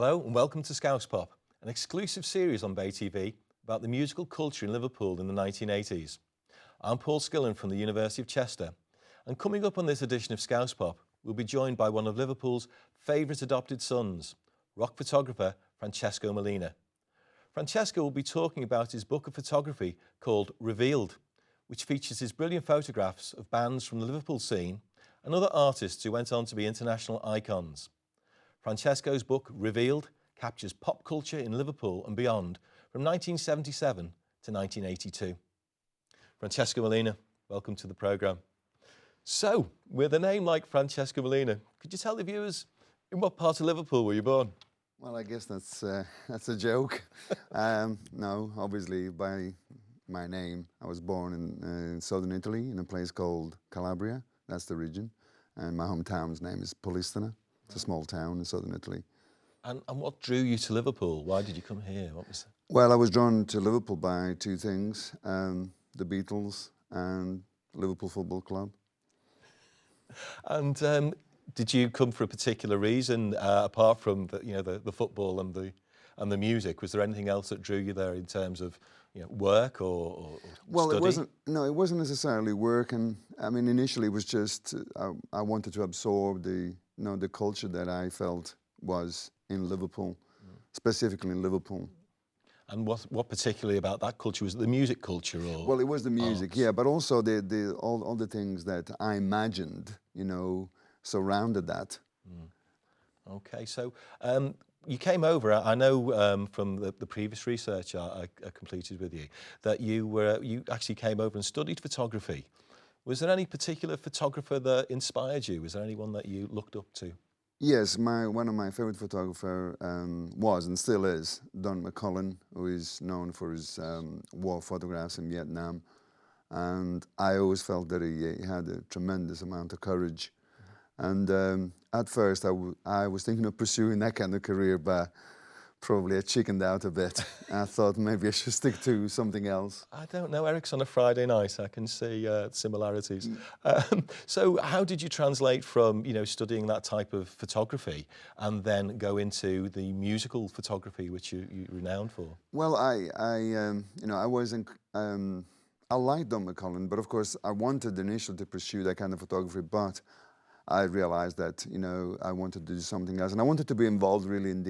Hello and welcome to Scouse Pop, an exclusive series on Bay TV about the musical culture in Liverpool in the 1980s. I'm Paul Skillen from the University of Chester, and coming up on this edition of Scouse Pop, we'll be joined by one of Liverpool's favourite adopted sons, rock photographer Francesco Mellina. Francesco will be talking about his book of photography called Revealed, which features his brilliant photographs of bands from the Liverpool scene and other artists who went on to be international icons. Francesco's book, Revealed, captures pop culture in Liverpool and beyond from 1977 to 1982. Francesco Mellina, welcome to the programme. So, with a name like Francesco Mellina, could you tell the viewers in what part of Liverpool were you born? Well, I guess that's a joke. No, obviously by my name, I was born in southern Italy in a place called Calabria. That's the region. And my hometown's name is Polistena. It's a small town in southern Italy. And what drew you to Liverpool? Why did you come here? What was it? Well, I was drawn to Liverpool by two things, the Beatles and Liverpool Football Club. And did you come for a particular reason, apart from the football and the music? Was there anything else that drew you there in terms of work or well, study? it wasn't necessarily work, and I mean initially it was just I wanted to absorb the culture that I felt was in Liverpool, specifically in Liverpool. And what particularly about that culture? Was it the music culture or? Well, it was the music, arts? yeah, but also all the things that I imagined, surrounded that. Okay, so you came over. I know from the previous research I completed with you that you actually came over and studied photography. Was there any particular photographer that inspired you? Was there anyone that you looked up to? Yes, one of my favorite photographers was and still is Don McCullin, who is known for his war photographs in Vietnam. And I always felt that he had a tremendous amount of courage. And at first I was thinking of pursuing that kind of career, but probably I chickened out a bit. I thought maybe I should stick to something else. I don't know. Eric's on a Friday night. I can see similarities. So how did you translate from studying that type of photography and then go into the musical photography, which you're renowned for? Well, I liked Don McCullin, but of course I wanted initially to pursue that kind of photography, but I realized that I wanted to do something else, and I wanted to be involved really in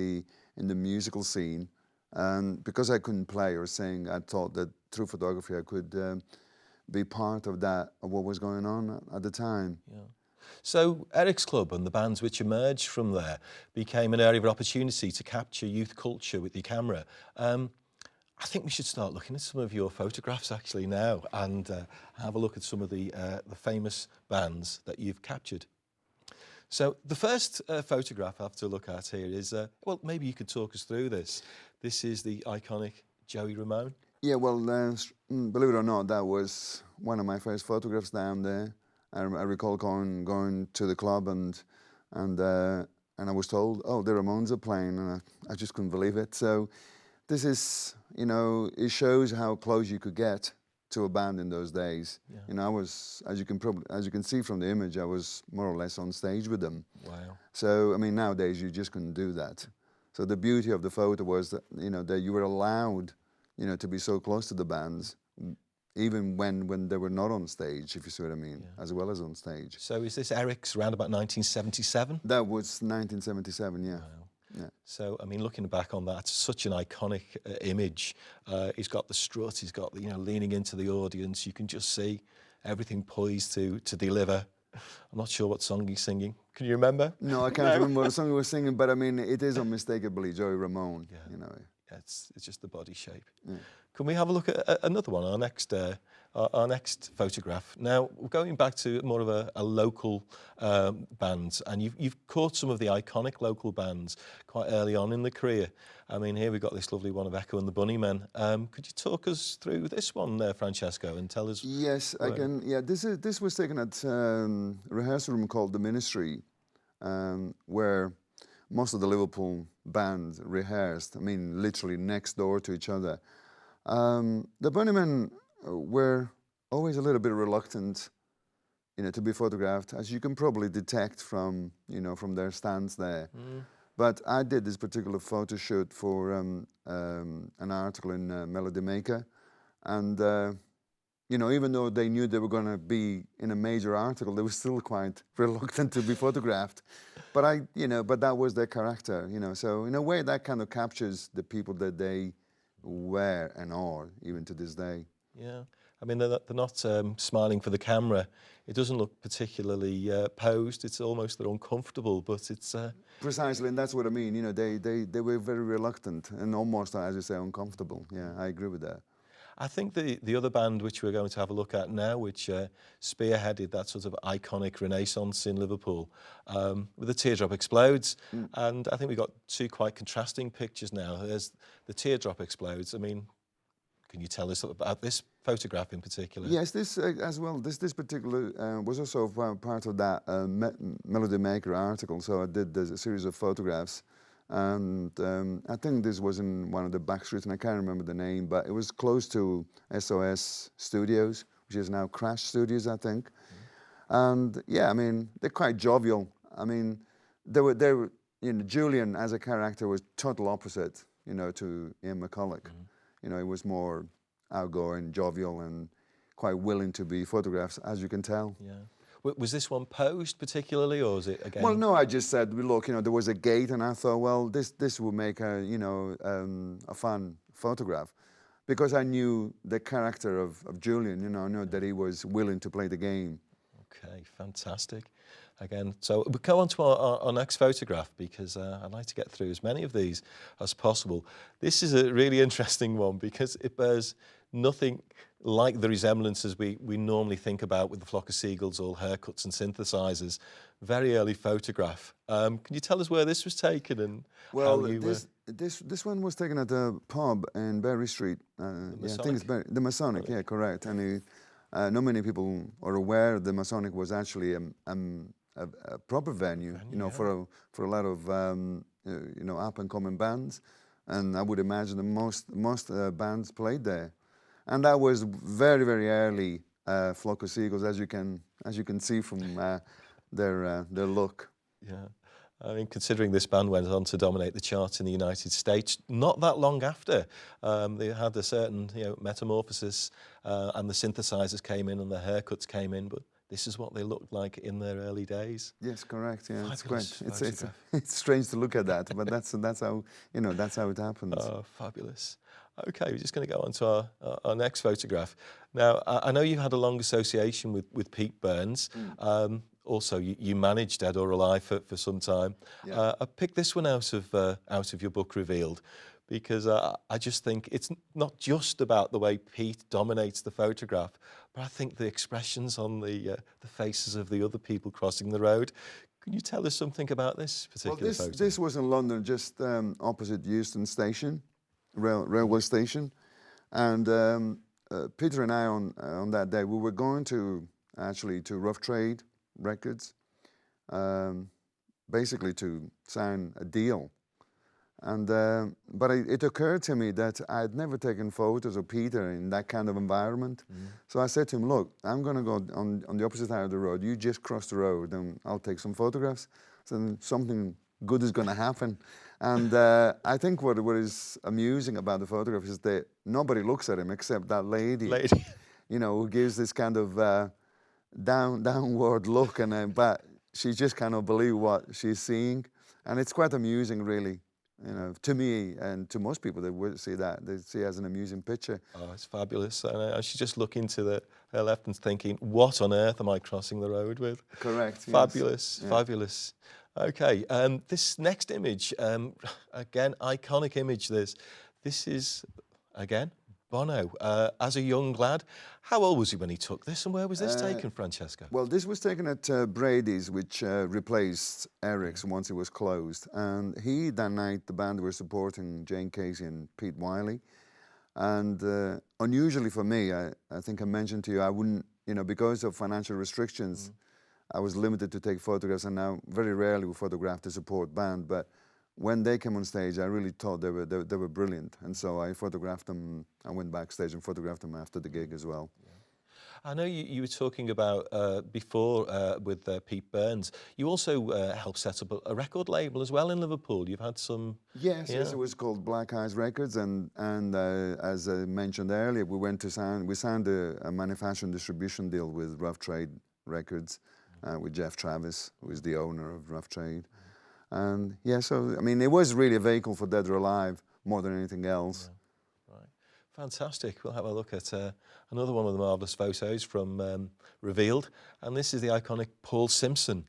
the musical scene. And because I couldn't play or sing, I thought that through photography I could be part of what was going on at the time. Yeah. So Eric's Club and the bands which emerged from there became an area of opportunity to capture youth culture with your camera. I think we should start looking at some of your photographs actually now and have a look at some of the famous bands that you've captured. So the first photograph I have to look at here is, well, maybe you could talk us through this. This is the iconic Joey Ramone. Yeah, well, believe it or not, that was one of my first photographs down there. I recall going to the club and I was told, oh, the Ramones are playing, and I just couldn't believe it. So this is, it shows how close you could get to a band in those days. Yeah. I was, as you can see from the image, I was more or less on stage with them. Wow. So I mean, nowadays you just couldn't do that. So the beauty of the photo was that that you were allowed to be so close to the bands, even when they were not on stage, if you see what I mean, yeah. As well as on stage. So is this Eric's around about 1977? That was 1977, yeah. Wow. Yeah. So, I mean, looking back on that, such an iconic image. He's got the strut, he's got, leaning into the audience. You can just see everything poised to deliver. I'm not sure what song he's singing. Can you remember? No, I can't remember what song he was singing, but I mean, it is unmistakably Joey Ramone, Yeah, it's just the body shape. Yeah. Can we have a look at another one, our next photograph? Now, we're going back to more of a local band, and you've caught some of the iconic local bands quite early on in the career. I mean, here we've got this lovely one of Echo and the Bunnymen. Could you talk us through this one, Francesco, and tell us? Yes, I can. Yeah, this was taken at a rehearsal room called The Ministry, where most of the Liverpool bands rehearsed. I mean, literally next door to each other. The Bunnymen were always a little bit reluctant, to be photographed, as you can probably detect from, from their stance there. But I did this particular photo shoot for an article in Melody Maker, and you know, even though they knew they were going to be in a major article, they were still quite reluctant to be photographed. But but that was their character, you know. So in a way, that kind of captures the people that they were and are, even to this day. Yeah, I mean they're not smiling for the camera. It doesn't look particularly posed. It's almost they're uncomfortable, but it's Precisely, and that's what I mean. You know, they were very reluctant and almost, as you say, uncomfortable. Yeah, I agree with that. I think the other band which we're going to have a look at now, which spearheaded that sort of iconic renaissance in Liverpool, with the Teardrop Explodes, and I think we've got two quite contrasting pictures now. There's the Teardrop Explodes. I mean, can you tell us about this photograph in particular? Yes, this as well. This particular was also part of that Melody Maker article. So I did a series of photographs, and I think this was in one of the back streets, and I can't remember the name, but it was close to SOS Studios, which is now Crash Studios, I think. And yeah, I mean, they're quite jovial. I mean, they were, you know, Julian as a character was total opposite, you know, to Ian McCulloch. You know, he was more outgoing, jovial, and quite willing to be photographed, as you can tell. Yeah. Was this one posed particularly, or was it again? Well, no, I just said, look, you know, there was a gate, and I thought, well, this would make a, you know, a fun photograph, because I knew the character of Julian. You know, I knew that he was willing to play the game. Okay, fantastic. Again, so we'll go on to our next photograph, because I'd like to get through as many of these as possible. This is a really interesting one because it bears nothing like the resemblances we normally think about with the flock of seagulls, all haircuts and synthesizers. Very early photograph. Can you tell us where this was taken and well, how you... this one was taken at a pub in Berry Street. Yeah, I think it's the Masonic. Correct. Yeah, correct. And not many people are aware the Masonic was actually a proper venue, you know, yeah, for a lot of you know, up and coming bands, and I would imagine that most bands played there, and that was very early Flock of Seagulls, as you can see from their look. Yeah. I mean, considering this band went on to dominate the charts in the United States, not that long after, they had a certain, you know, metamorphosis, and the synthesizers came in and the haircuts came in, but this is what they looked like in their early days. Yes, correct. Yeah, Fabulous. It's great. It's strange to look at that, but that's how, you know, that's how it happens. Oh, fabulous. Okay, we're just going to go on to our next photograph. Now, I know you had a long association with Pete Burns. Also, you managed Dead or Alive for some time. Yeah. I picked this one out of your book Revealed, because I just think it's not just about the way Pete dominates the photograph, but I think the expressions on the faces of the other people crossing the road. Can you tell us something about this particular photo? This was in London, just opposite Euston Station, railway station, and Peter and I on that day, we were going to Rough Trade Records, basically to sign a deal. And but it occurred to me that I had never taken photos of Peter in that kind of environment. So I said to him, look, I'm going to go on the opposite side of the road. You just cross the road and I'll take some photographs. So something good is going to happen. And I think what is amusing about the photograph is that nobody looks at him except that lady. You know, who gives this kind of downward look, and but she just cannot believe what she's seeing. And it's quite amusing, really. You know, to me and to most people, they would see that. They see it as an amusing picture. Oh, it's fabulous. And she's just looking to her left and thinking, what on earth am I crossing the road with? Correct. Fabulous, yes. Fabulous. Okay, this next image, again, iconic image. This is, again, Bono, as a young lad. How old was he when he took this, and where was this taken, Francesco? Well, this was taken at Brady's, which replaced Eric's once it was closed. And that night, the band were supporting Jane Casey and Pete Wiley. And unusually for me, I think I mentioned to you, I wouldn't, you know, because of financial restrictions, I was limited to take photographs, and now very rarely we photograph the support band. But when they came on stage, I really thought they were brilliant, and so I photographed them. I went backstage and photographed them after the gig as well. I know you were talking about before with Pete Burns. You also helped set up a record label as well in Liverpool. You've had some. Yes, Yeah. yes, it was called Black Eyes Records, and as I mentioned earlier, we signed a manufacturing distribution deal with Rough Trade Records, with Jeff Travis, who is the owner of Rough Trade, and yeah, so I mean, it was really a vehicle for Dead or Alive more than anything else. Yeah. Right. Fantastic. We'll have a look at another one of the marvellous photos from Revealed. And this is the iconic Paul Simpson.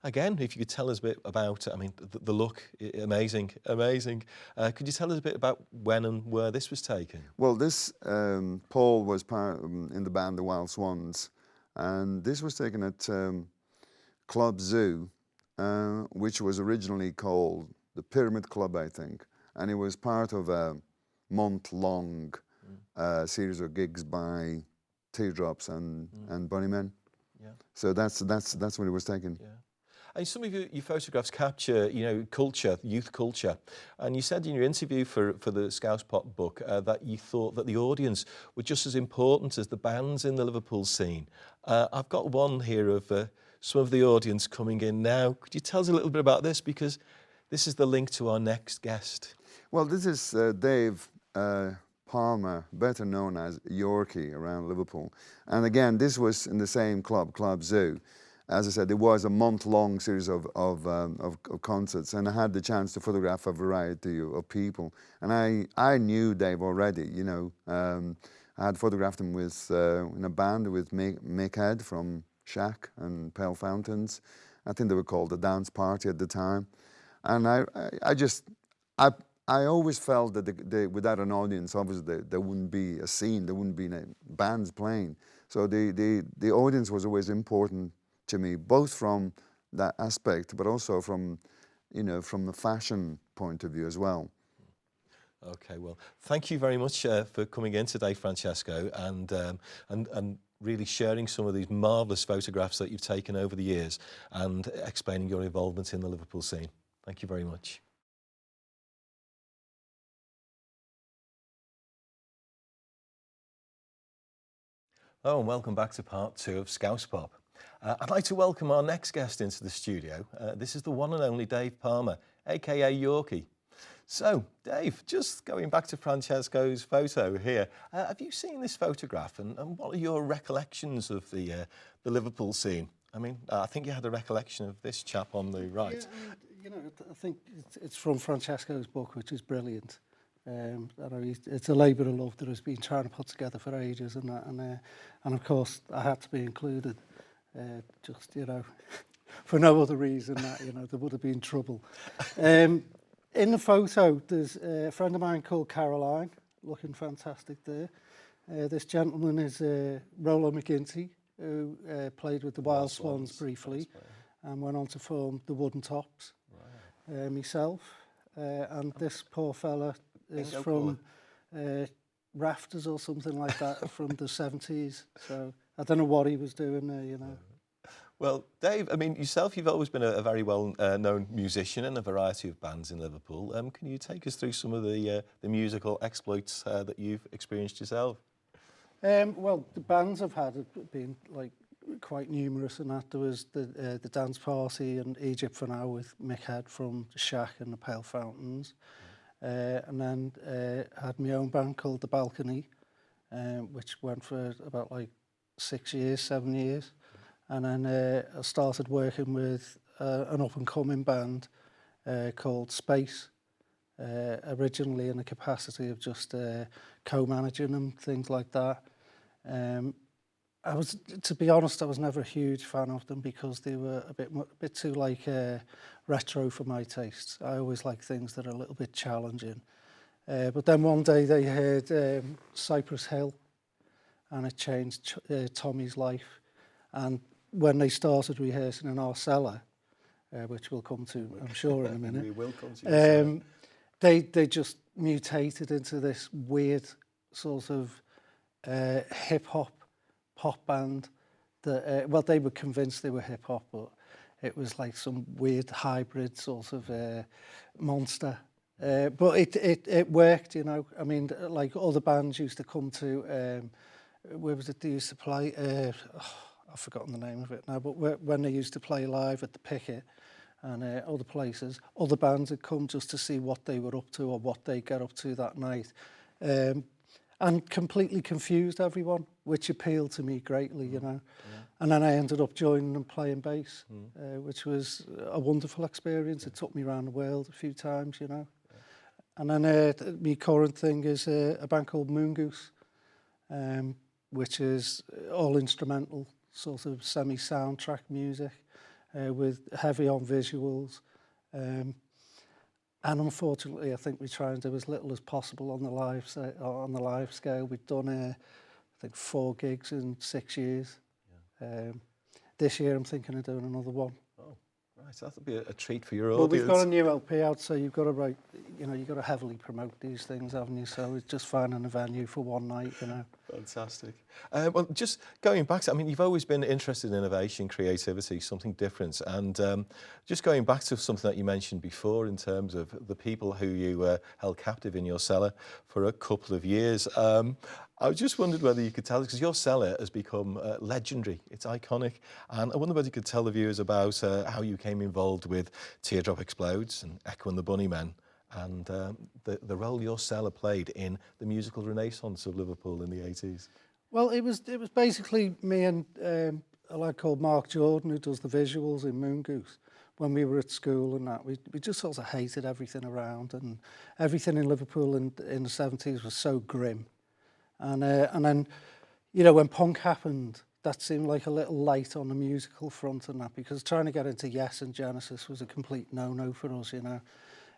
Again, if you could tell us a bit about, I mean, the look, amazing, amazing. Could you tell us a bit about when and where this was taken? Well, this Paul was part in the band The Wild Swans, and this was taken at Club Zoo, which was originally called the Pyramid Club, I think, and it was part of a month-long series of gigs by Teardrops and Bunnymen. Yeah. So that's when it was taken. Yeah. And some of your photographs capture, you know, culture, youth culture. And you said in your interview for the Scouse Pop book that you thought that the audience were just as important as the bands in the Liverpool scene. I've got one here of some of the audience coming in now. Could you tell us a little bit about this? Because this is the link to our next guest. Well, this is Dave Palmer, better known as Yorkie around Liverpool. And again, this was in the same club, Club Zoo. As I said, it was a month-long series of concerts, and I had the chance to photograph a variety of people. And I knew Dave already, you know. I had photographed him with in a band with Mick Head from Shack and Pale Fountains. I think they were called the Dance Party at the time. And I always felt that without an audience, obviously there wouldn't be a scene, there wouldn't be bands playing. So the audience was always important to me, both from that aspect, but also from, you know, from the fashion point of view as well. Okay, well, thank you very much for coming in today, Francesco, and really sharing some of these marvellous photographs that you've taken over the years and explaining your involvement in the Liverpool scene. Thank you very much. Oh, and welcome back to part 2 of Scouse Pop. I'd like to welcome our next guest into the studio. This is the one and only Dave Palmer, aka Yorkie. So, Dave, just going back to Francesco's photo here, have you seen this photograph, and what are your recollections of the Liverpool scene? I mean, I think you had a recollection of this chap on the right. Yeah, and, you know, I think it's from Francesco's book, which is brilliant. It's a labour of love that has been trying to put together for ages, and of course I had to be included, just, you know, for no other reason that, you know, there would have been trouble. In the photo, there's a friend of mine called Caroline, looking fantastic there. This gentleman is Rollo McGinty, who played with the Wild Swans briefly and went on to form the Wooden Tops. Right. Myself, and this poor fella is from Rafters or something like that from the 70s. So I don't know what he was doing there, you know. Well, Dave, I mean, yourself, you've always been a very well-known musician in a variety of bands in Liverpool. Can you take us through some of the musical exploits that you've experienced yourself? Well, the bands I've had have been like quite numerous, and that there was the Dance Party and Egypt for Now with Mick Head from the Shack and the Pale Fountains. And then had my own band called The Balcony, which went for about like 6 years, 7 years. And then I started working with an up-and-coming band called Space, originally in the capacity of just co-managing them, things like that. To be honest, I was never a huge fan of them because they were a bit too like retro for my tastes. I always like things that are a little bit challenging. But then one day they heard Cypress Hill, and it changed Tommy's life. And when they started rehearsing in our cellar, which we'll come to, I'm sure, in a minute. We will come to they just mutated into this weird sort of hip-hop pop band that, well, they were convinced they were hip-hop, but it was like some weird hybrid sort of monster. But it worked, you know. I mean, like other bands used to come to where was it they used to play? I've forgotten the name of it now, but when they used to play live at the Picket and other places, other bands had come just to see what they were up to or what they get up to that night. And completely confused everyone, which appealed to me greatly, you know. Yeah. And then I ended up joining and playing bass, which was a wonderful experience. It took me around the world a few times, you know. And then my current thing is a band called Moongoose, which is all instrumental, sort of semi-soundtrack music, with heavy on visuals. And unfortunately, I think we try and do as little as possible on the live scale. We've done, I think, 4 gigs in 6 years. Yeah. This year, I'm thinking of doing another one. Oh, right. So that'll be a treat for your audience. Well, we've got a new LP out, so you've got to you've got to heavily promote these things, haven't you? So it's just finding a venue for one night, you know. Fantastic. Well, just going back to, I mean, you've always been interested in innovation, creativity, something different. And just going back to something that you mentioned before in terms of the people who you held captive in your cellar for a couple of years. I just wondered whether you could tell us, because your cellar has become legendary, it's iconic. And I wonder whether you could tell the viewers about how you came involved with Teardrop Explodes and Echo and the Bunnymen, and the role your cellar played in the musical renaissance of Liverpool in the 80s. Well, it was basically me and a lad called Mark Jordan, who does the visuals in Moongoose. When we were at school and that, we just sort of hated everything around, and everything in Liverpool in the 70s was so grim. And then, you know, when punk happened, that seemed like a little light on the musical front and that, because trying to get into Yes and Genesis was a complete no-no for us, you know.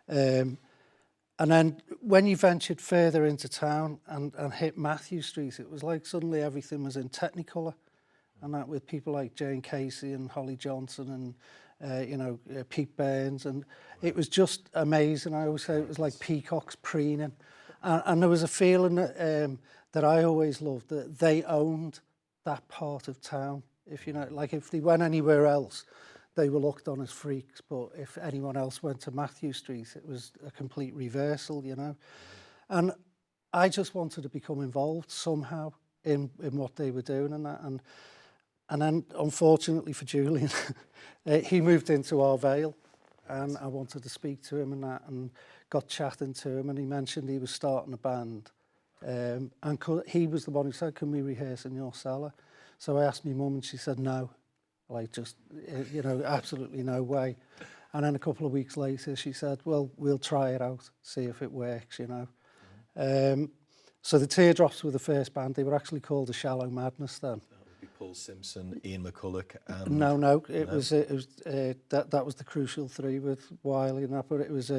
And then when you ventured further into town and hit Matthew Street, it was like suddenly everything was in Technicolor, and that with people like Jane Casey and Holly Johnson and Pete Burns, and it was just amazing. I always say it was like peacocks preening, and there was a feeling that I always loved, that they owned that part of town. If you know, like if they went anywhere else, they were looked on as freaks, but if anyone else went to Matthew Street, it was a complete reversal, you know. And I just wanted to become involved somehow in what they were doing and that. And then, unfortunately for Julian, he moved into our Vale, and I wanted to speak to him and that, and got chatting to him, and he mentioned he was starting a band. And he was the one who said, "Can we rehearse in your cellar?" So I asked my mum, and she said no. Like, just, you know, absolutely no way. And then a couple of weeks later, she said, "Well, we'll try it out, see if it works, you know." So the Teardrops were the first band. They were actually called the Shallow Madness then. That would be Paul Simpson, Ian McCulloch, and... No, it was that was the Crucial Three with Wiley and that, but it was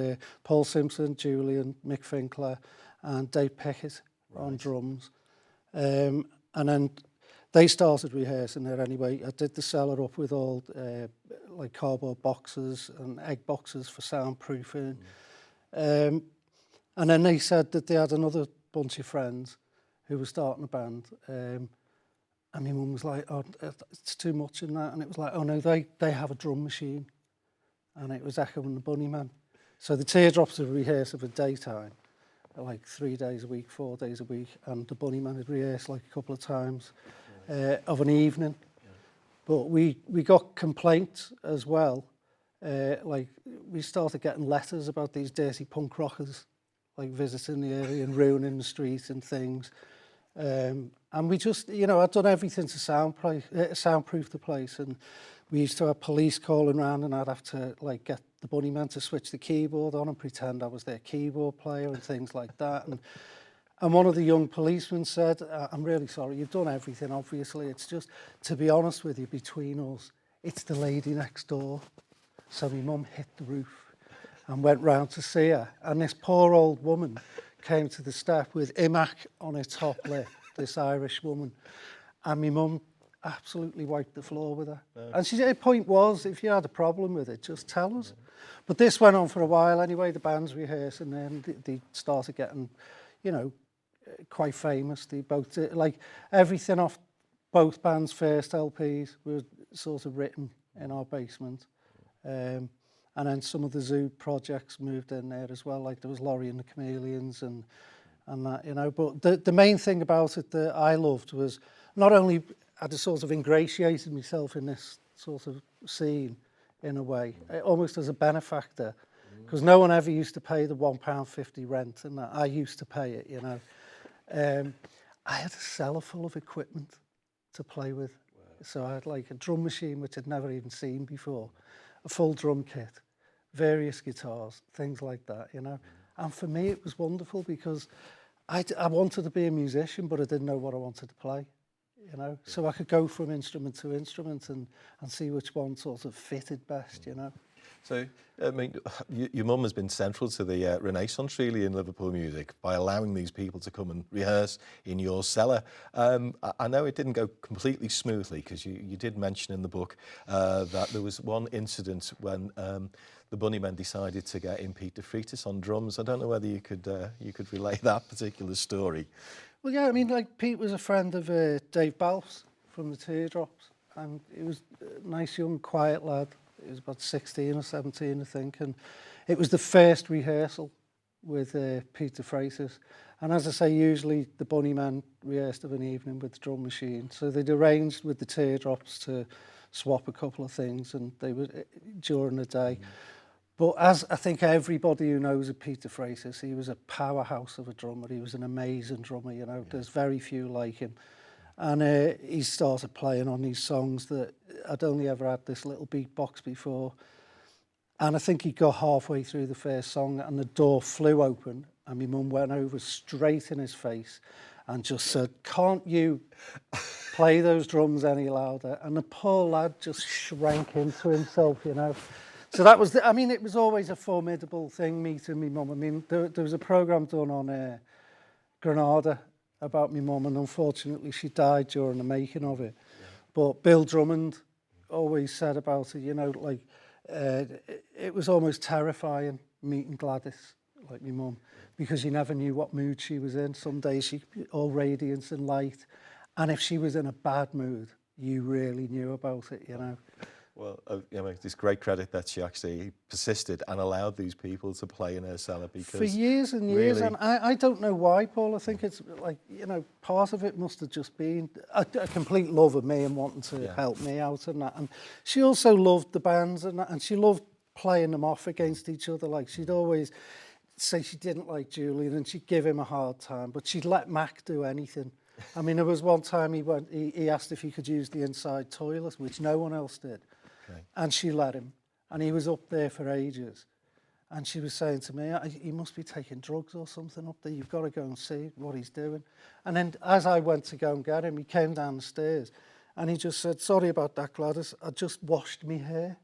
Paul Simpson, Julian, Mick Finkler, and Dave Pickett on drums. And then they started rehearsing there anyway. I did the cellar up with all like cardboard boxes and egg boxes for soundproofing. And then they said that they had another bunch of friends who were starting a band. And my mum was like, "Oh, it's too much in that." And it was like, "Oh no, they have a drum machine." And it was Echo and the Bunnymen. So the Teardrops would rehearse for daytime, like 3 days a week, 4 days a week. And the Bunnymen would rehearse like a couple of times of an evening. But we got complaints as well. Like, we started getting letters about these dirty punk rockers, like visiting the area and ruining the street and things. And we just, you know, I'd done everything to soundproof the place, and we used to have police calling around, and I'd have to like get the Bunnymen to switch the keyboard on and pretend I was their keyboard player and things like that. And one of the young policemen said, "I'm really sorry, you've done everything, obviously. It's just, to be honest with you, between us, it's the lady next door." So my mum hit the roof and went round to see her. And this poor old woman came to the step with Imac on her top lip, this Irish woman. And my mum absolutely wiped the floor with her. And her point was, if you had a problem with it, just tell us. But this went on for a while anyway. The band's rehearsing, and then they started getting, you know, quite famous. They both, like, everything off both bands' first LPs was sort of written in our basement. And then some of the Zoo projects moved in there as well. Like, there was Laurie and the Chameleons and and that, you know. But the main thing about it that I loved was not only had I sort of ingratiated myself in this sort of scene in a way, almost as a benefactor, because no one ever used to pay the £1.50 rent, and that I used to pay it, you know. I had a cellar full of equipment to play with. Wow. So I had like a drum machine, which I'd never even seen before, a full drum kit, various guitars, things like that, you know. And for me, it was wonderful because I wanted to be a musician, but I didn't know what I wanted to play, you know. So I could go from instrument to instrument and see which one sort of fitted best, you know. So, I mean, your mum has been central to the Renaissance, really, in Liverpool music by allowing these people to come and rehearse in your cellar. I know it didn't go completely smoothly because you did mention in the book that there was one incident when the Bunnymen decided to get in Pete de Freitas on drums. I don't know whether you could relay that particular story. Well, yeah, I mean, like Pete was a friend of Dave Balfe from the Teardrops, and he was a nice, young, quiet lad. He was about 16 or 17, I think, and it was the first rehearsal with Pete de Freitas. And as I say, usually the Bunnymen rehearsed of an evening with the drum machine. So they'd arranged with the Teardrops to swap a couple of things, and they were during the day. But as I think everybody who knows of Pete de Freitas, he was a powerhouse of a drummer. He was an amazing drummer, you know. Yeah. There's very few like him. And he started playing on these songs that I'd only ever had this little beatbox before. And I think he got halfway through the first song and the door flew open and my mum went over straight in his face and just said, "Can't you play those drums any louder?" And the poor lad just shrank into himself, you know. So that was, I mean, it was always a formidable thing, meeting my mum. I mean, there was a programme done on Granada about my mum, and unfortunately she died during the making of it. Yeah. But Bill Drummond always said about it, you know, like it was almost terrifying meeting Gladys, like my mum, because you never knew what mood she was in. Some days she all radiance and light, and if she was in a bad mood, you really knew about it, you know. Well, I mean, it's great credit that she actually persisted and allowed these people to play in her cellar because... For years and years, really... and I don't know why, Paul. I think it's like, you know, part of it must have just been a complete love of me and wanting to help me out and that. And she also loved the bands and that, and she loved playing them off against each other. Like, she'd always say she didn't like Julian and she'd give him a hard time, but she'd let Mac do anything. I mean, there was one time he asked if he could use the inside toilet, which no one else did. Okay. And she let him, and he was up there for ages. And she was saying to me, "He must be taking drugs or something up there. You've got to go and see what he's doing." And then as I went to go and get him, he came down the stairs, and he just said, "Sorry about that, Gladys. I just washed me hair."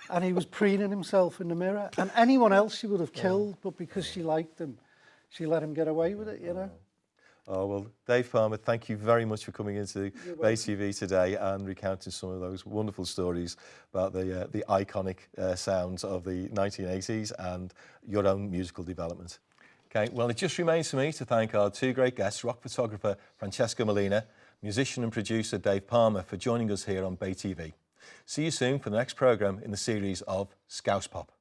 And he was preening himself in the mirror. And anyone else she would have killed, but because she liked him, she let him get away with it, you know. Oh, well, Dave Palmer, thank you very much for coming into Bay TV today and recounting some of those wonderful stories about the iconic sounds of the 1980s and your own musical development. Okay, well, it just remains for me to thank our two great guests, rock photographer Francesco Mellina, musician and producer Dave Palmer, for joining us here on Bay TV. See you soon for the next programme in the series of Scouse Pop.